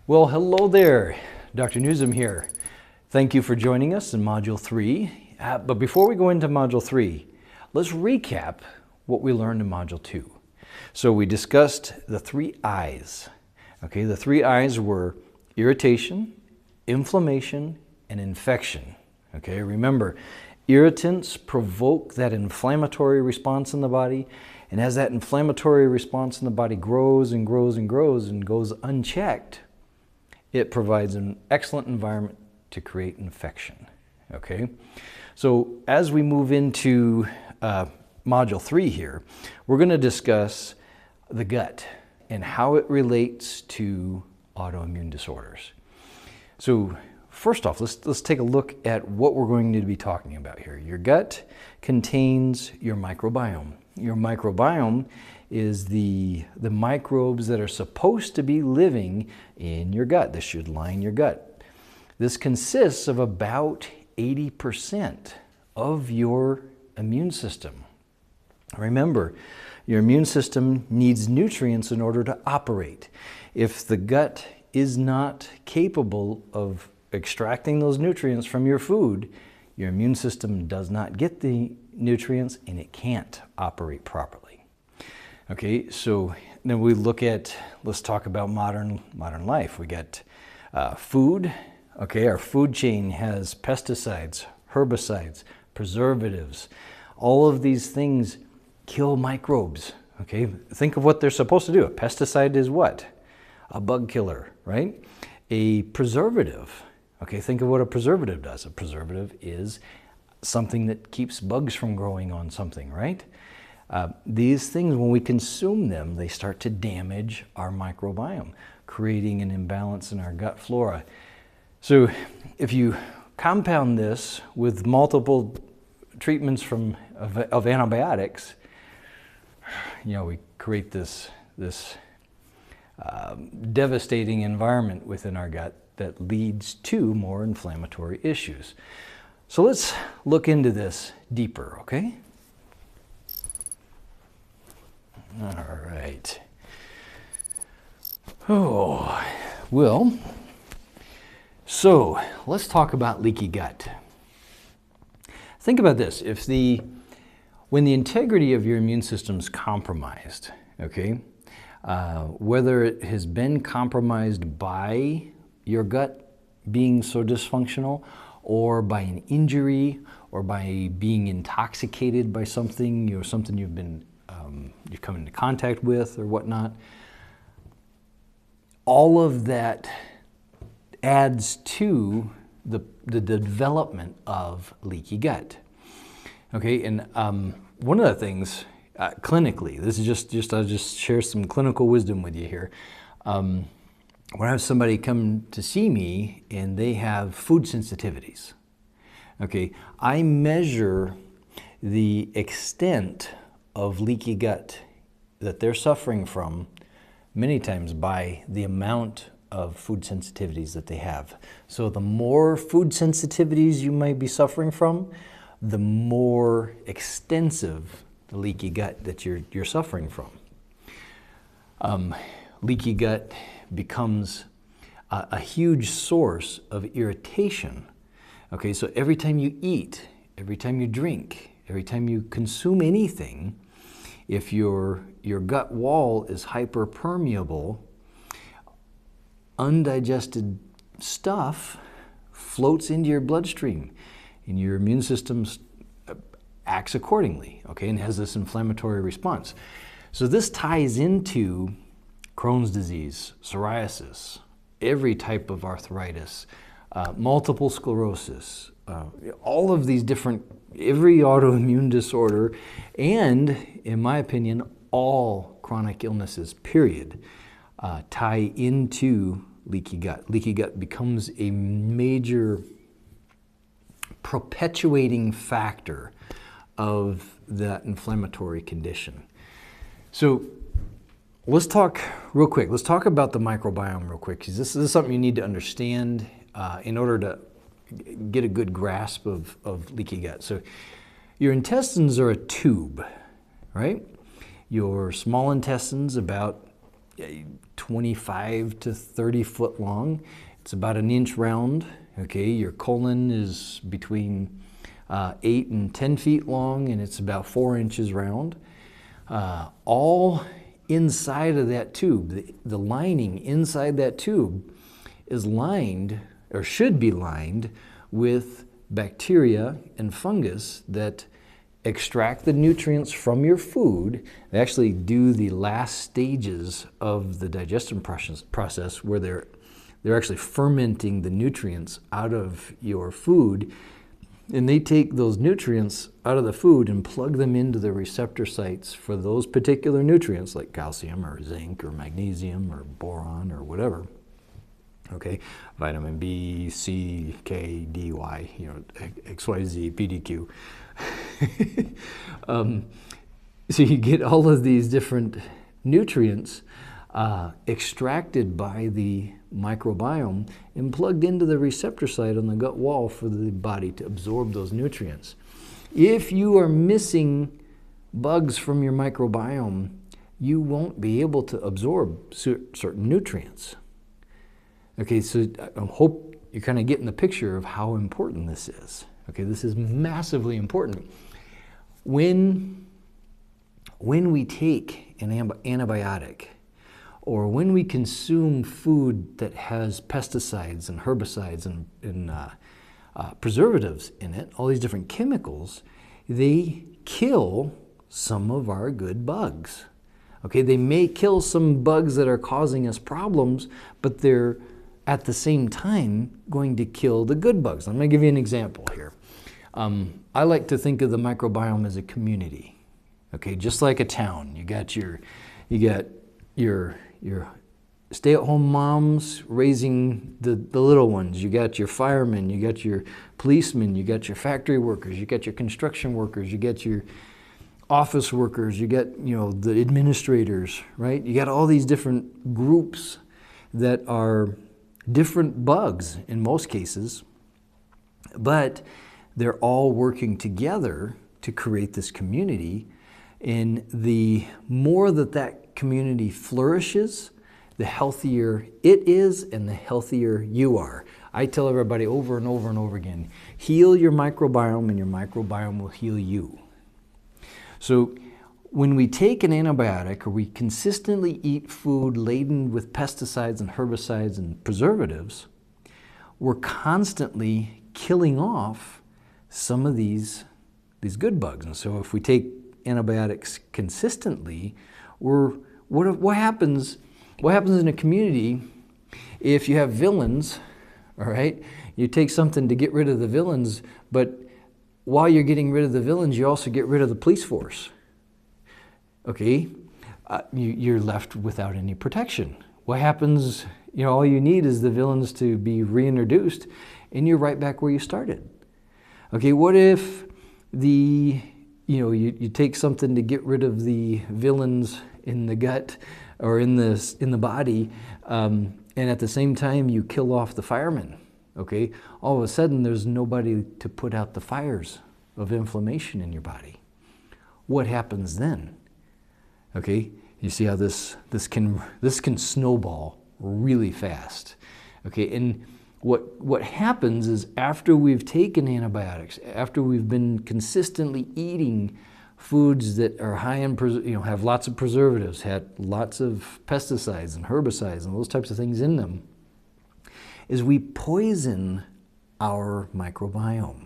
Well, hello there. Dr. Newsom here. Thank you for joining us in Module 3. But before we go into Module 3, let's recap what we learned in Module 2. So we discussed the 3 I's. Okay, the 3 I's were irritation, inflammation, and infection. Okay, remember, irritants provoke that inflammatory response in the body, and as that inflammatory response in the body grows and grows and grows and goes unchecked, it provides an excellent environment to create infection. Okay, so as we move into Module 3 here, we're going to discuss the gut and how it relates to autoimmune disorders. So first off, let's take a look at what we're going to be talking about here. Your gut contains your microbiome. Your microbiome is the microbes that are supposed to be living in your gut. This should line your gut. This consists of about 80% of your immune system. Remember, your immune system needs nutrients in order to operate. If the gut is not capable of extracting those nutrients from your food, your immune system does not get the nutrients and it can't operate properly. Okay, so then we look at, let's talk about modern life. We got food. Okay, our food chain has pesticides, herbicides, preservatives. All of these things kill microbes. Okay, think of what they're supposed to do. A pesticide is what? A bug killer, right? A preservative. Okay, think of what a preservative does. A preservative is something that keeps bugs from growing on something, right? These things, when we consume them, they start to damage our microbiome, creating an imbalance in our gut flora. So if you compound this with multiple treatments of antibiotics, we create this devastating environment within our gut that leads to more inflammatory issues. So let's look into this deeper, okay? All right. Oh, well, so let's talk about leaky gut. Think about this. When the integrity of your immune system is compromised, okay, whether it has been compromised by your gut being so dysfunctional, or by an injury, or by being intoxicated by something, something you've come into contact with or whatnot, all of that adds to the development of leaky gut. Okay, and one of the things clinically, this is I'll just share some clinical wisdom with you here. When I have somebody come to see me and they have food sensitivities, okay, I measure the extent of leaky gut that they're suffering from many times by the amount of food sensitivities that they have. So the more food sensitivities you might be suffering from, the more extensive the leaky gut that you're suffering from. Leaky gut becomes a huge source of irritation. Okay, so every time you eat, every time you drink, every time you consume anything, if your gut wall is hyperpermeable, undigested stuff floats into your bloodstream and your immune system acts accordingly, okay, and has this inflammatory response. So this ties into Crohn's disease, psoriasis, every type of arthritis, multiple sclerosis, all of these every autoimmune disorder, and in my opinion, all chronic illnesses, period, tie into leaky gut. Leaky gut becomes a major perpetuating factor of that inflammatory condition. So let's talk real quick. Let's talk about the microbiome real quick, because this is something you need to understand in order to get a good grasp of leaky gut. So your intestines are a tube, right? Your small intestines about 25 to 30 foot long. It's about an inch round. Okay, your colon is between 8 and 10 feet long, and it's about 4 inches round. All inside of that tube, the lining inside that tube is lined, or should be lined, with bacteria and fungus that extract the nutrients from your food. They actually do the last stages of the digestion process where they're actually fermenting the nutrients out of your food, and they take those nutrients out of the food and plug them into the receptor sites for those particular nutrients like calcium or zinc or magnesium or boron or whatever. Okay, vitamin B, C, K, D, Y, X, Y, Z, P, D, Q. So you get all of these different nutrients extracted by the microbiome and plugged into the receptor site on the gut wall for the body to absorb those nutrients. If you are missing bugs from your microbiome, you won't be able to absorb certain nutrients. Okay, so I hope you're kind of getting the picture of how important this is. Okay, this is massively important. When we take an antibiotic, or when we consume food that has pesticides and herbicides and preservatives in it, all these different chemicals, they kill some of our good bugs. Okay, they may kill some bugs that are causing us problems, but they're at the same time going to kill the good bugs. I'm going to give you an example here. I like to think of the microbiome as a community. Okay, just like a town. You got your stay-at-home moms raising the little ones. You got your firemen, you got your policemen, you got your factory workers, you got your construction workers, you got your office workers, you got the administrators, right? You got all these different groups that are different bugs in most cases, but they're all working together to create this community. And the more that community flourishes, the healthier it is and the healthier you are. I tell everybody over and over and over again, heal your microbiome and your microbiome will heal you. So when we take an antibiotic or we consistently eat food laden with pesticides and herbicides and preservatives, we're constantly killing off some of these good bugs. And so if we take antibiotics consistently, what happens in a community if you have villains, all right? You take something to get rid of the villains, but while you're getting rid of the villains, you also get rid of the police force. Okay, you're left without any protection. What happens, all you need is the villains to be reintroduced and you're right back where you started. Okay, what if you take something to get rid of the villains in the gut or in the body, and at the same time you kill off the firemen? Okay, all of a sudden there's nobody to put out the fires of inflammation in your body. What happens then? Okay, you see how this can snowball really fast. Okay, and what happens is after we've taken antibiotics, after we've been consistently eating foods that are high in, have lots of preservatives, had lots of pesticides and herbicides and those types of things in them, is we poison our microbiome.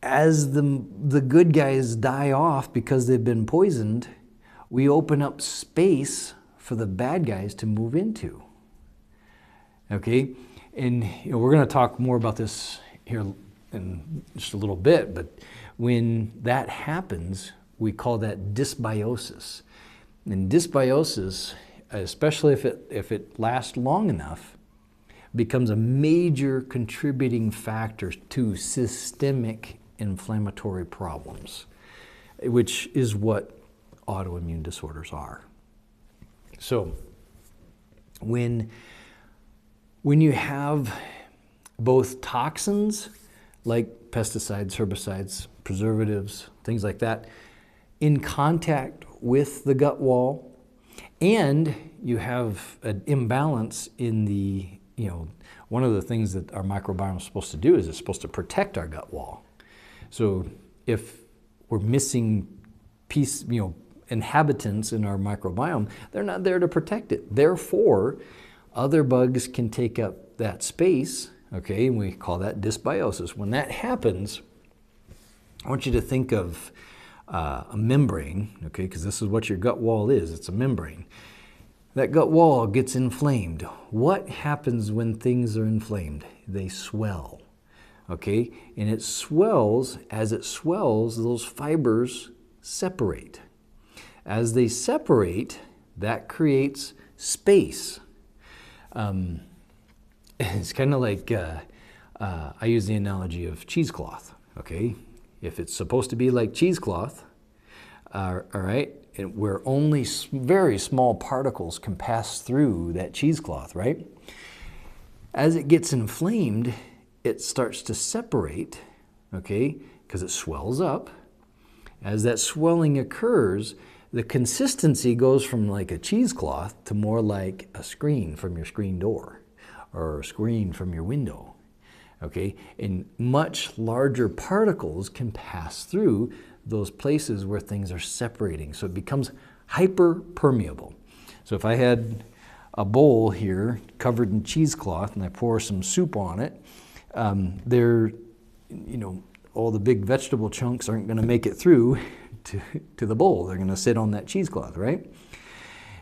As the good guys die off because they've been poisoned, we open up space for the bad guys to move into. Okay, and we're going to talk more about this here in just a little bit, but when that happens, we call that dysbiosis. And dysbiosis, especially if it lasts long enough, becomes a major contributing factor to systemic inflammatory problems, which is what autoimmune disorders are. So when you have both toxins like pesticides, herbicides, preservatives, things like that, in contact with the gut wall, And you have an imbalance in the, one of the things that our microbiome is supposed to do is it's supposed to protect our gut wall. So if we're missing inhabitants in our microbiome, they're not there to protect it. Therefore, other bugs can take up that space, okay, and we call that dysbiosis. When that happens, I want you to think of a membrane, okay, because this is what your gut wall is. It's a membrane. That gut wall gets inflamed. What happens when things are inflamed? They swell, okay? And it swells. As it swells, those fibers separate. As they separate, that creates space. It's kind of like, I use the analogy of cheesecloth, okay? If it's supposed to be like cheesecloth, all right, where only very small particles can pass through that cheesecloth, right? As it gets inflamed, it starts to separate, okay, because it swells up. As that swelling occurs, the consistency goes from like a cheesecloth to more like a screen from your screen door or a screen from your window. Okay, and much larger particles can pass through those places where things are separating. So it becomes hyperpermeable. So if I had a bowl here covered in cheesecloth and I pour some soup on it, all the big vegetable chunks aren't going to make it through to the bowl. They're going to sit on that cheesecloth, right?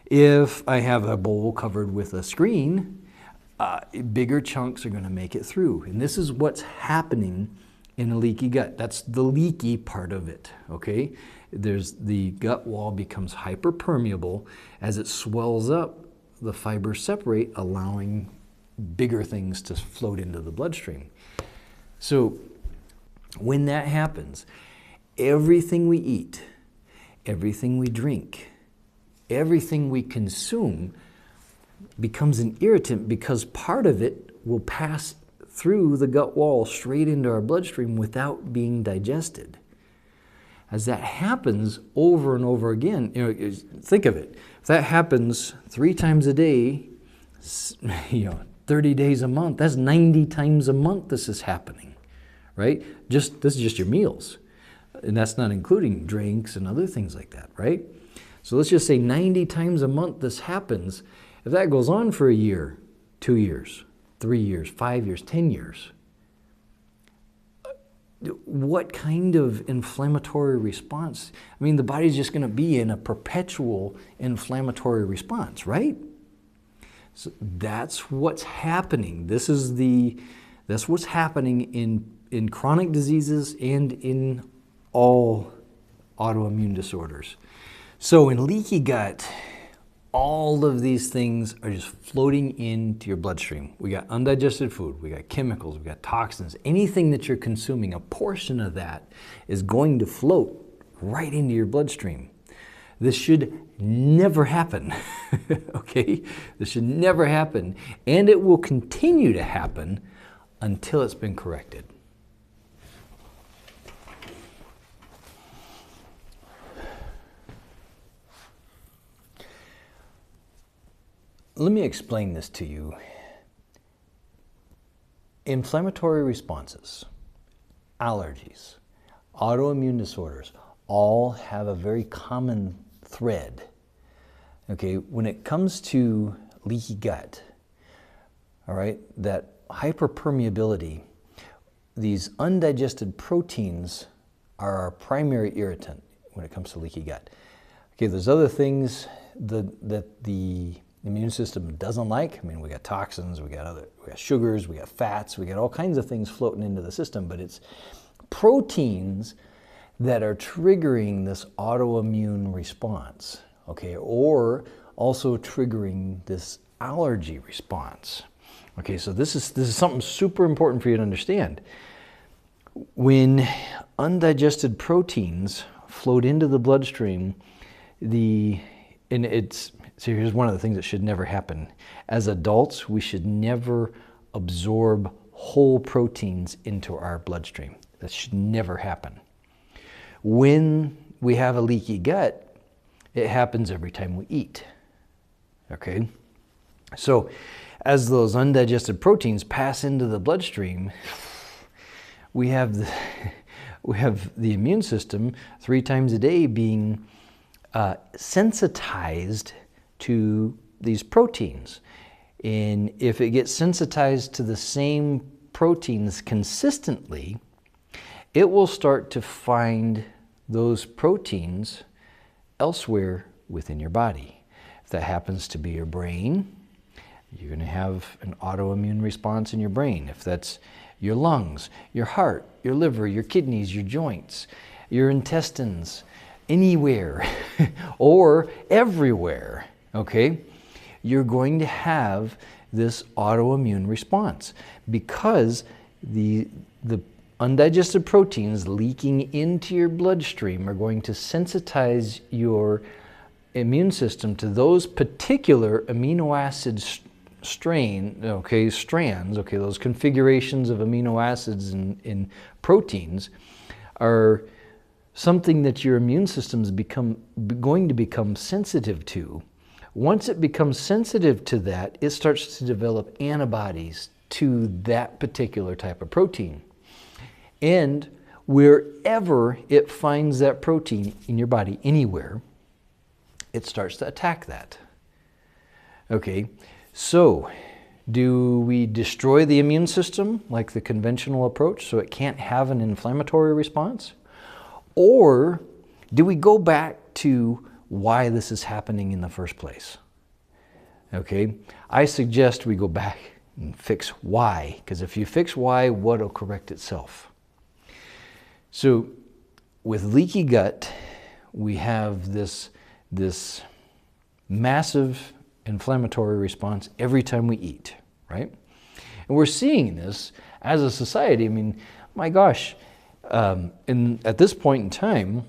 If I have a bowl covered with a screen, bigger chunks are going to make it through. And this is what's happening in a leaky gut. That's the leaky part of it, okay? The gut wall becomes hyperpermeable. As it swells up, the fibers separate, allowing bigger things to float into the bloodstream. So when that happens, everything we eat, everything we drink, everything we consume becomes an irritant because part of it will pass through the gut wall straight into our bloodstream without being digested. As that happens over and over again, think of it. If that happens 3 times a day, 30 days a month, that's 90 times a month this is happening, right? This is just your meals. And that's not including drinks and other things like that, right? So let's just say 90 times a month this happens. If that goes on for a year, 2 years, 3 years, 5 years, 10 years, what kind of inflammatory response? I mean, the body's just going to be in a perpetual inflammatory response, right? So that's what's happening. That's what's happening in chronic diseases and in all autoimmune disorders. So in leaky gut, all of these things are just floating into your bloodstream. We got undigested food, we got chemicals, we got toxins. Anything that you're consuming, a portion of that is going to float right into your bloodstream. This should never happen, okay? This should never happen, and it will continue to happen until it's been corrected. Let me explain this to you. Inflammatory responses, allergies, autoimmune disorders all have a very common thread. Okay, when it comes to leaky gut, all right, that hyperpermeability, these undigested proteins are our primary irritant when it comes to leaky gut. Okay, there's other things that the immune system doesn't like. I mean, we got toxins, we got sugars, we got fats, we got all kinds of things floating into the system, but it's proteins that are triggering this autoimmune response, okay, or also triggering this allergy response. Okay, so this is something super important for you to understand. When undigested proteins float into the bloodstream, so here's one of the things that should never happen. As adults, we should never absorb whole proteins into our bloodstream. That should never happen. When we have a leaky gut, it happens every time we eat. Okay? So as those undigested proteins pass into the bloodstream, we have the immune system 3 times a day being sensitized to these proteins. And if it gets sensitized to the same proteins consistently, it will start to find those proteins elsewhere within your body. If that happens to be your brain, you're going to have an autoimmune response in your brain. If that's your lungs, your heart, your liver, your kidneys, your joints, your intestines, anywhere or everywhere, okay, you're going to have this autoimmune response because the undigested proteins leaking into your bloodstream are going to sensitize your immune system to those particular amino acid strands, those configurations of amino acids in proteins are something that your immune system is going to become sensitive to. Once it becomes sensitive to that, it starts to develop antibodies to that particular type of protein. And wherever it finds that protein in your body, anywhere, it starts to attack that. Okay, so do we destroy the immune system like the conventional approach so it can't have an inflammatory response? Or do we go back to why this is happening in the first place? Okay, I suggest we go back and fix why, because if you fix why, what will correct itself? So with leaky gut, we have this massive inflammatory response every time we eat, right? And we're seeing this as a society. I mean, my gosh, at this point in time,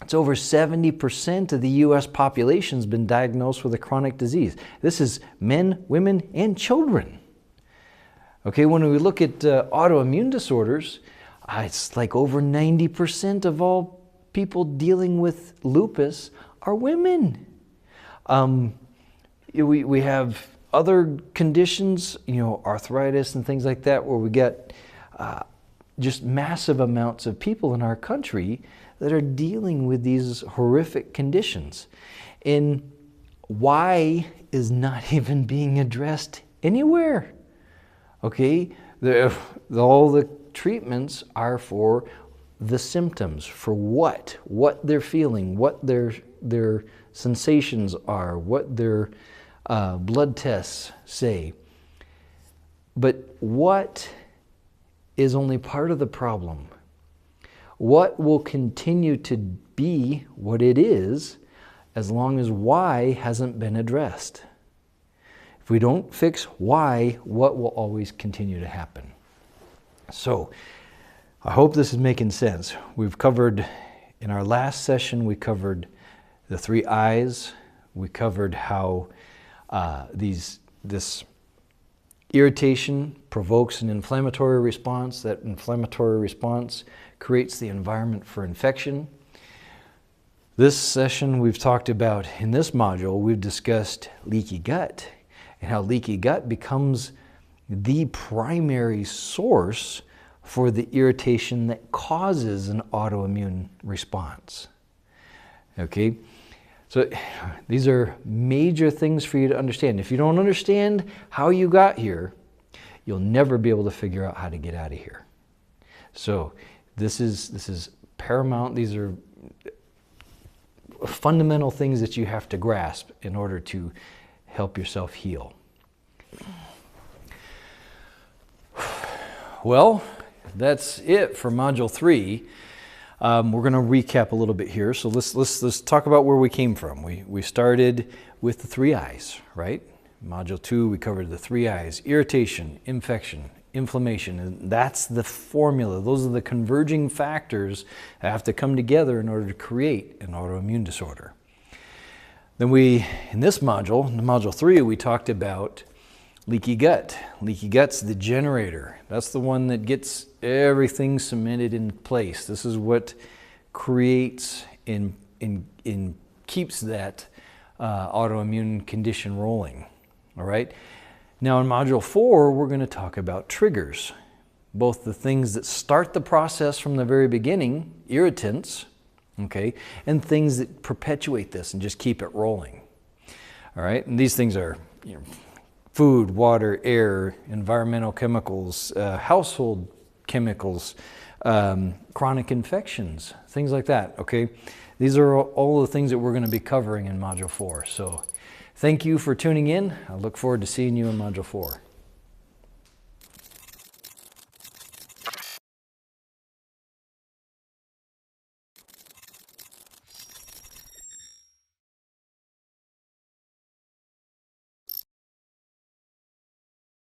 it's over 70% of the US population has been diagnosed with a chronic disease. This is men, women, and children. Okay, when we look at autoimmune disorders, it's like over 90% of all people dealing with lupus are women. We have other conditions, arthritis and things like that, where we get just massive amounts of people in our country that are dealing with these horrific conditions. And why is not even being addressed anywhere? Okay, all the treatments are for the symptoms, for what they're feeling, what their sensations are, what their blood tests say. But what is only part of the problem? What will continue to be what it is as long as why hasn't been addressed? If we don't fix why, what will always continue to happen? So, I hope this is making sense. We've covered, in our last session, we covered the 3 I's. We covered how this irritation provokes an inflammatory response. That inflammatory response creates the environment for infection. This session we've talked about, in this module, we've discussed leaky gut and how leaky gut becomes the primary source for the irritation that causes an autoimmune response. Okay? So these are major things for you to understand. If you don't understand how you got here, you'll never be able to figure out how to get out of here. So this is paramount. These are fundamental things that you have to grasp in order to help yourself heal. Well, that's it for Module 3. We're going to recap a little bit here. So let's talk about where we came from. We started with the 3 I's, right? Module 2, we covered the 3 I's: irritation, infection, inflammation. And that's the formula. Those are the converging factors that have to come together in order to create an autoimmune disorder. Then in this module, in Module 3, we talked about leaky gut. Leaky gut's the generator. That's the one that gets everything cemented in place. This is what creates and keeps that autoimmune condition rolling. All right. Now in Module 4, we're going to talk about triggers, both the things that start the process from the very beginning, irritants, okay, and things that perpetuate this and just keep it rolling. All right. And these things are, food, water, air, environmental chemicals, household chemicals, chronic infections, things like that, okay? These are all the things that we're going to be covering in Module 4. So thank you for tuning in. I look forward to seeing you in Module 4.